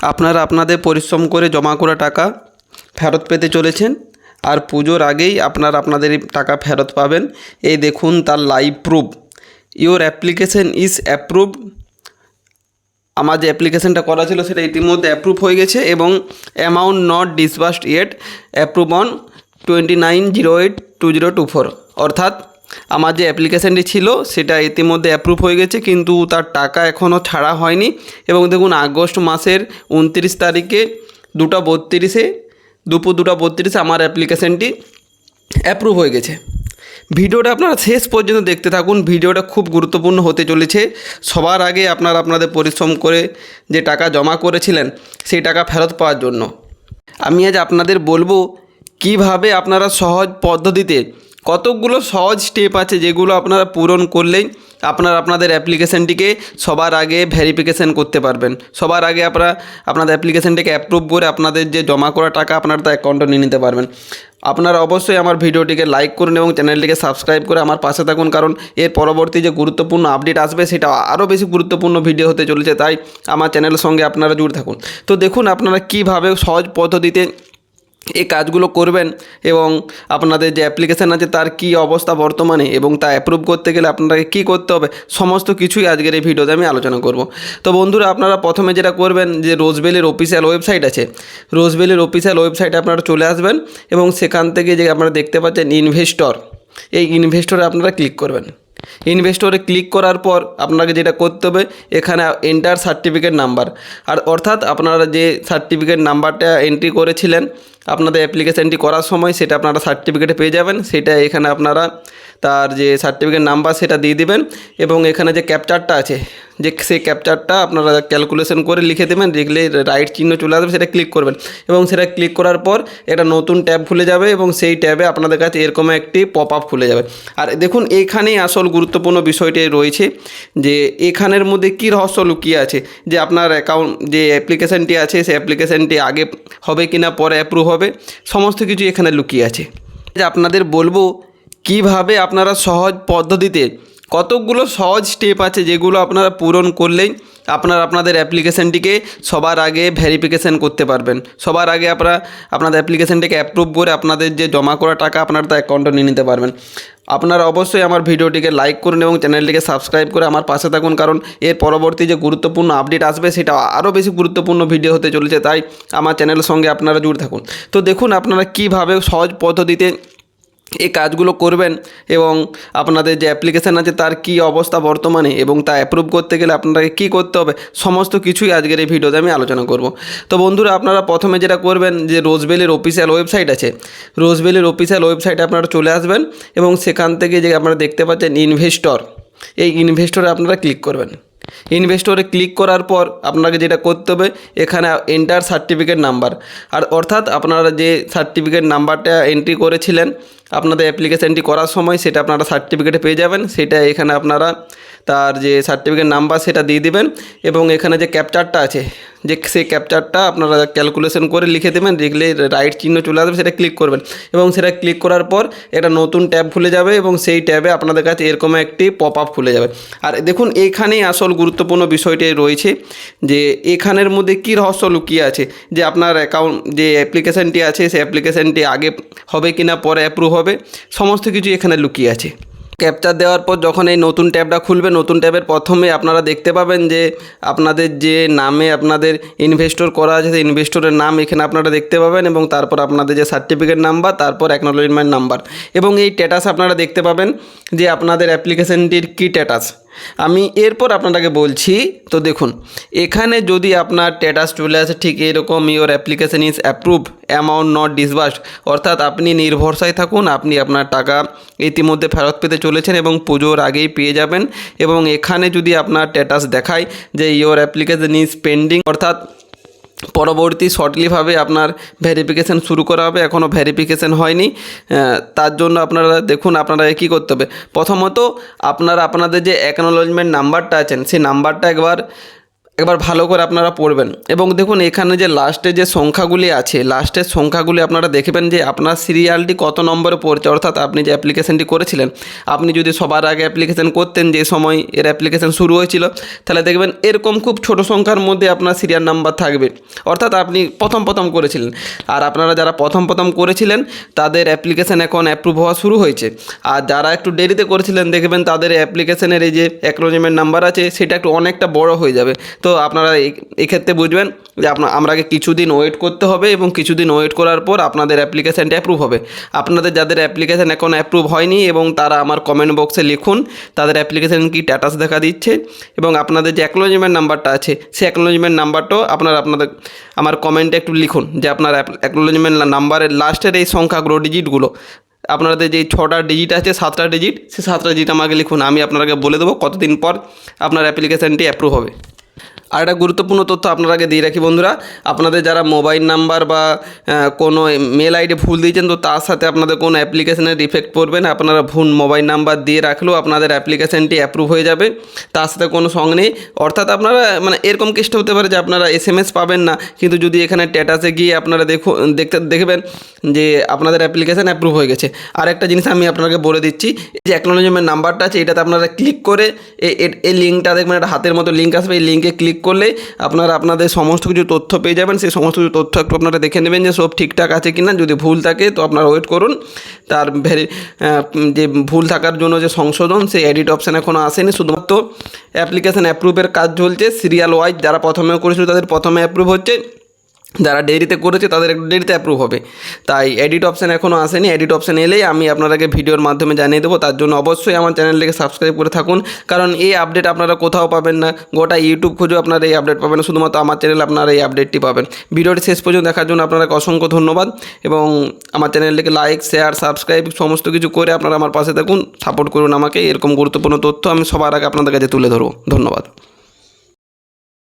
আপনারা আপনাদের পরিশ্রম করে জমা করা টাকা ফেরত পেতে চলেছেন আর পুজোর আগেই আপনারা আপনাদের এই টাকা ফেরত পাবেন। এই দেখুন তার live proof. Your application is approved. আমার যে অ্যাপ্লিকেশনটা করা ছিল সেটা ইতিমধ্যে অ্যাপ্রুভ হয়ে গেছে এবং amount not disbursed yet, approve on 29/08/2024। অর্থাৎ আমার যে অ্যাপ্লিকেশানটি ছিল সেটা ইতিমধ্যে অ্যাপ্রুভ হয়ে গেছে, কিন্তু তার টাকা এখনও ছাড়া হয়নি। এবং দেখুন আগস্ট মাসের 29 তারিখে 2:32 দুপুর 2:32 আমার অ্যাপ্লিকেশানটি অ্যাপ্রুভ হয়ে গেছে। ভিডিওটা আপনারা শেষ পর্যন্ত দেখতে থাকুন, ভিডিওটা খুব গুরুত্বপূর্ণ হতে চলেছে। সবার আগে আপনারা আপনাদের পরিশ্রম করে যে টাকা জমা করেছিলেন সেই টাকা ফেরত পাওয়ার জন্য আমি আজ আপনাদের বলবো কিভাবে আপনারা সহজ পদ্ধতিতে কতকগুলো সহজ স্টেপ আছে যেগুলো আপনারা পূরণ করলেই আপনারা আপনাদের অ্যাপ্লিকেশানটিকে সবার আগে ভেরিফিকেশান করতে পারবেন। সবার আগে আপনারা আপনাদের অ্যাপ্লিকেশানটিকে অ্যাপ্রুভ করে আপনাদের যে জমা করা টাকা আপনারা তা অ্যাকাউন্টে নিয়ে নিতে পারবেন। আপনারা অবশ্যই আমার ভিডিওটিকে লাইক করুন এবং চ্যানেলটিকে সাবস্ক্রাইব করে আমার পাশে থাকুন, কারণ এর পরবর্তী যে গুরুত্বপূর্ণ আপডেট আসবে সেটা আরও বেশি গুরুত্বপূর্ণ ভিডিও হতে চলেছে, তাই আমার চ্যানেলের সঙ্গে আপনারা জুড়ে থাকুন। তো দেখুন আপনারা কিভাবে সহজ পদ্ধতিতে এই কাজগুলো করবেন এবং আপনাদের যে অ্যাপ্লিকেশান আছে তার কি অবস্থা বর্তমানে এবং তা অ্যাপ্রুভ করতে গেলে আপনাকে কী করতে হবে সমস্ত কিছুই আজকের এই ভিডিওতে আমি আলোচনা করব। তো বন্ধুরা, আপনারা প্রথমে যেটা করবেন যে রোজভ্যালির অফিসিয়াল ওয়েবসাইট আছে, রোজভ্যালির অফিসিয়াল ওয়েবসাইটে আপনারা চলে আসবেন এবং সেখান থেকে যে আপনারা দেখতে পাচ্ছেন ইনভেস্টর, এই ইনভেস্টরে আপনারা ক্লিক করবেন। ইনভেস্টরে ক্লিক করার পর আপনাকে যেটা করতে হবে এখানে এন্টার সার্টিফিকেট নাম্বার, আর অর্থাৎ আপনারা যে সার্টিফিকেট নাম্বারটা এন্ট্রি করেছিলেন আপনাদের অ্যাপ্লিকেশানটি করার সময় সেটা আপনারা সার্টিফিকেটে পেয়ে যাবেন। সেটা এখানে আপনারা তার যে সার্টিফিকেট নাম্বার সেটা দিয়ে দিবেন এবং এখানে যে ক্যাপচারটা আছে যে সেই ক্যাপচারটা আপনারা ক্যালকুলেশন করে লিখে দেবেন, লিখলে রাইট চিহ্ন চলে আসবে, সেটা ক্লিক করবেন এবং সেটা ক্লিক করার পর একটা নতুন ট্যাব খুলে যাবে এবং সেই ট্যাবে আপনাদের কাছে এরকম একটি পপ আপ খুলে যাবে। আর দেখুন এইখানেই আসল গুরুত্বপূর্ণ বিষয়টি রয়েছে যে এখানের মধ্যে কী রহস্য লুকিয়ে আছে, যে আপনার অ্যাকাউন্ট যে অ্যাপ্লিকেশানটি আছে সেই অ্যাপ্লিকেশানটি আগে হবে কি না পরে অ্যাপ্রুভ হবে সমস্ত কিছু এখানে লুকিয়ে আছে। যে আপনাদের বলবো কিভাবে আপনারা সহজ পদ্ধতিতে কতকগুলো সহজ স্টেপ আছে যেগুলো আপনারা পূরণ করলেই আপনারা আপনাদের অ্যাপ্লিকেশানটিকে সবার আগে ভেরিফিকেশান করতে পারবেন। সবার আগে আপনারা আপনাদের অ্যাপ্লিকেশানটিকে অ্যাপ্রুভ করে আপনাদের যে জমা করা টাকা আপনারা তা অ্যাকাউন্টে নিয়ে নিতে পারবেন। আপনারা অবশ্যই আমার ভিডিওটিকে লাইক করুন এবং চ্যানেলটিকে সাবস্ক্রাইব করে আমার পাশে থাকুন, কারণ এর পরবর্তী যে গুরুত্বপূর্ণ আপডেট আসবে সেটা আরও বেশি গুরুত্বপূর্ণ ভিডিও হতে চলেছে, তাই আমার চ্যানেলের সঙ্গে আপনারা জুড়ে থাকুন। তো দেখুন আপনারা কিভাবে সহজ পদ্ধতিতে এই কাজগুলো করবেন এবং আপনাদের যে অ্যাপ্লিকেশান আছে তার কি অবস্থা বর্তমানে এবং তা অ্যাপ্রুভ করতে গেলে আপনাকে কী করতে হবে সমস্ত কিছুই আজকের এই ভিডিওতে আমি আলোচনা করব। তো বন্ধুরা, আপনারা প্রথমে যেটা করবেন যে রোজভ্যালির অফিসিয়াল ওয়েবসাইট আছে, রোজভ্যালির অফিসিয়াল ওয়েবসাইটে আপনারা চলে আসবেন এবং সেখান থেকে যে আপনারা দেখতে পাচ্ছেন ইনভেস্টর, এই ইনভেস্টরে আপনারা ক্লিক করবেন। ইনভেস্টরে ক্লিক করার পর আপনাকে যেটা করতে হবে এখানে এন্টার সার্টিফিকেট নাম্বার, আর অর্থাৎ আপনারা যে সার্টিফিকেট নাম্বারটা এন্ট্রি করেছিলেন আপনাদের অ্যাপ্লিকেশানটি করার সময় সেটা আপনারা সার্টিফিকেটে পেয়ে যাবেন। সেটা এখানে আপনারা তার যে সার্টিফিকেট নাম্বার সেটা দিয়ে দিবেন এবং এখানে যে ক্যাপচারটা আছে যে সেই ক্যাপচারটা আপনারা ক্যালকুলেশন করে লিখে দেবেন, লিখলে রাইট চিহ্ন চলে আসবে, সেটা ক্লিক করবেন এবং সেটা ক্লিক করার পর একটা নতুন ট্যাব খুলে যাবে এবং সেই ট্যাবে আপনাদের কাছে এরকম একটি পপ আপ খুলে যাবে। আর দেখুন এইখানেই আসল গুরুত্বপূর্ণ বিষয়টি রয়েছে যে এখানের মধ্যে কী রহস্য লুকিয়ে আছে, যে আপনার অ্যাকাউন্ট যে অ্যাপ্লিকেশানটি আছে সেই অ্যাপ্লিকেশানটি আগে হবে কি না পরে অ্যাপ্রুভ হবে সমস্ত কিছু এখানে লুকিয়ে আছে। ক্যাপচার দেওয়ার পর যখন এই নতুন ট্যাবটা খুলবে, নতুন ট্যাবের প্রথমে আপনারা দেখতে পাবেন যে আপনাদের যে নামে আপনাদের ইনভেস্টর করা আছে সেই ইনভেস্টরের নাম এখানে আপনারা দেখতে পাবেন এবং তারপর আপনাদের যে সার্টিফিকেট নাম্বার, তারপর অ্যাকনোলেজমেন্ট নাম্বার এবং এই স্ট্যাটাস আপনারা দেখতে পাবেন যে আপনাদের অ্যাপ্লিকেশানটির কী স্ট্যাটাস আমি এরপর আপনাকে বলছি। তো দেখুন এখানে যদি আপনার স্ট্যাটাস চলে আসে ঠিক এরকম your application is approve amount not disbursed, অর্থাৎ আপনি নির্ভরসায় থাকুন, আপনি আপনার টাকা ইতিমধ্যে ফেরত পেতে চলেছেন এবং পুজোর আগেই পেয়ে যাবেন। এবং এখানে যদি আপনার স্ট্যাটাস দেখায় যে ইওর অ্যাপ্লিকেশান ইজ পেন্ডিং, অর্থাৎ পরবর্তী শর্টলিভাবে আপনার ভেরিফিকেশান শুরু করা হবে, এখনও ভেরিফিকেশান হয়নি। তার জন্য আপনারা দেখুন আপনারা কী করতে হবে, প্রথমত আপনারা আপনাদের যে অ্যাকনোলেজমেন্ট নাম্বারটা আছেন সেই নাম্বারটা একবার একবার ভালো করে আপনারা পড়বেন। এবং দেখুন এখানে যে লাস্টে যে সংখ্যাগুলি আছে, লাস্টের সংখ্যাগুলি আপনারা দেখবেন যে আপনার সিরিয়ালটি কত নম্বরে পড়ছে, অর্থাৎ আপনি যে অ্যাপ্লিকেশনটি করেছিলেন, আপনি যদি সবার আগে অ্যাপ্লিকেশন করতেন যে সময় এর অ্যাপ্লিকেশন শুরু হয়েছিল, তাহলে দেখবেন এরকম খুব ছোট সংখ্যার মধ্যে আপনার সিরিয়াল নাম্বার থাকবে, অর্থাৎ আপনি প্রথম করেছিলেন। আর আপনারা যারা প্রথম করেছিলেন তাদের অ্যাপ্লিকেশন এখন অ্যাপ্রুভ হওয়া শুরু হয়েছে। আর যারা একটু দেরিতে করেছিলেন দেখবেন তাদের অ্যাপ্লিকেশনের এই যে অ্যাকনোলেজমেন্ট নাম্বার আছে সেটা একটু অনেকটা বড় হয়ে যাবে। তো আপনারা এক্ষেত্রে বুঝবেন যে আপনাকে কিছুদিন ওয়েট করতে হবে, এবং কিছুদিন ওয়েট করার পর আপনাদের অ্যাপ্লিকেশানটা অ্যাপ্রুভ হবে। আপনাদের যাদের অ্যাপ্লিকেশান এখন অ্যাপ্রুভ হয়নি এবং তারা আমার কমেন্ট বক্সে লিখুন তাদের অ্যাপ্লিকেশান কি স্ট্যাটাস দেখা দিচ্ছে, এবং আপনাদের যে অ্যাকনোলেজমেন্ট নাম্বারটা আছে সেই অ্যাকনোলেজমেন্ট নাম্বারটাও আপনাদের আমার কমেন্টে একটু লিখুন যে আপনার অ্যাকনোলেজমেন্ট নাম্বারের লাস্টের এই সংখ্যাগুলো ডিজিটগুলো, আপনাদের যে 6টা ডিজিট আছে 7টা ডিজিট, সেই 7টা ডিজিট আমাকে লিখুন। আমি আপনাকে বলে দেবো কতদিন পর আপনার অ্যাপ্লিকেশানটি অ্যাপ্রুভ হবে। আর একটা গুরুত্বপূর্ণ তথ্য আপনার আগে দিয়ে রাখি বন্ধুরা, আপনাদের যারা মোবাইল নাম্বার বা কোনো মেল আইডি ভুল দিয়েছেন তো তার সাথে আপনাদের কোনো অ্যাপ্লিকেশনের ইফেক্ট পড়বে না। আপনারা ভুল মোবাইল নাম্বার দিয়ে রাখলেও আপনাদের অ্যাপ্লিকেশানটি অ্যাপ্রুভ হয়ে যাবে, তার সাথে কোনো সঙ্গে নেই। অর্থাৎ আপনারা এরকম কেসটা হতে পারে যে আপনারা SMS পাবেন না, কিন্তু যদি এখানে স্ট্যাটাসে গিয়ে আপনারা দেখবেন যে আপনাদের অ্যাপ্লিকেশান অ্যাপ্রুভ হয়ে গেছে। আর একটা জিনিস আমি আপনাকে বলে দিচ্ছি, যে অ্যাকনোলেজমেন্ট নাম্বারটা আছে এটাতে আপনারা ক্লিক করে এই লিঙ্কটা দেখবেন, একটা হাতের মতো লিঙ্ক আসবে, এই লিঙ্কে ক্লিক করলে আপনারা আপনাদের সমস্ত কিছু তথ্য পেয়ে যাবেন। সেই সমস্ত কিছু তথ্য একটু আপনারা দেখে নেবেন যে সব ঠিকঠাক আছে কিনা। যদি ভুল থাকে তো আপনারা ওয়েট করুন, তার যে ভুল থাকার জন্য যে সংশোধন সেই এডিট অপশান এখনও আসেনি, শুধুমাত্র অ্যাপ্লিকেশান অ্যাপ্রুভের কাজ চলছে সিরিয়াল ওয়াইজ। যারা প্রথমেও করেছিল তাদের প্রথমে অ্যাপ্রুভ হচ্ছে, যারা দেরিতে করেছে তাদের একটু দেরিতে অ্যাপ্রুভ হবে। তাই এডিট অপশান এখনও আসেনি, এডিট অপশান এলেই আমি আপনাদেরকে ভিডিওর মাধ্যমে জানিয়ে দেবো। তার জন্য অবশ্যই আমার চ্যানেলটিকে সাবস্ক্রাইব করে থাকুন, কারণ এই আপডেট আপনারা কোথাও পাবেন না, গোটা ইউটিউব খুঁজেও আপনারা এই আপডেট পাবেন না, শুধুমাত্র আমার চ্যানেলে আপনারা এই আপডেটটি পাবেন। ভিডিওটি শেষ পর্যন্ত দেখার জন্য আপনাকে অসংখ্য ধন্যবাদ, এবং আমার চ্যানেলটিকে লাইক, শেয়ার, সাবস্ক্রাইব সমস্ত কিছু করে আপনারা আমার পাশে থাকুন, সাপোর্ট করুন আমাকে। এরকম গুরুত্বপূর্ণ তথ্য আমি সবার আগে আপনাদের কাছে তুলে ধরবো। ধন্যবাদ।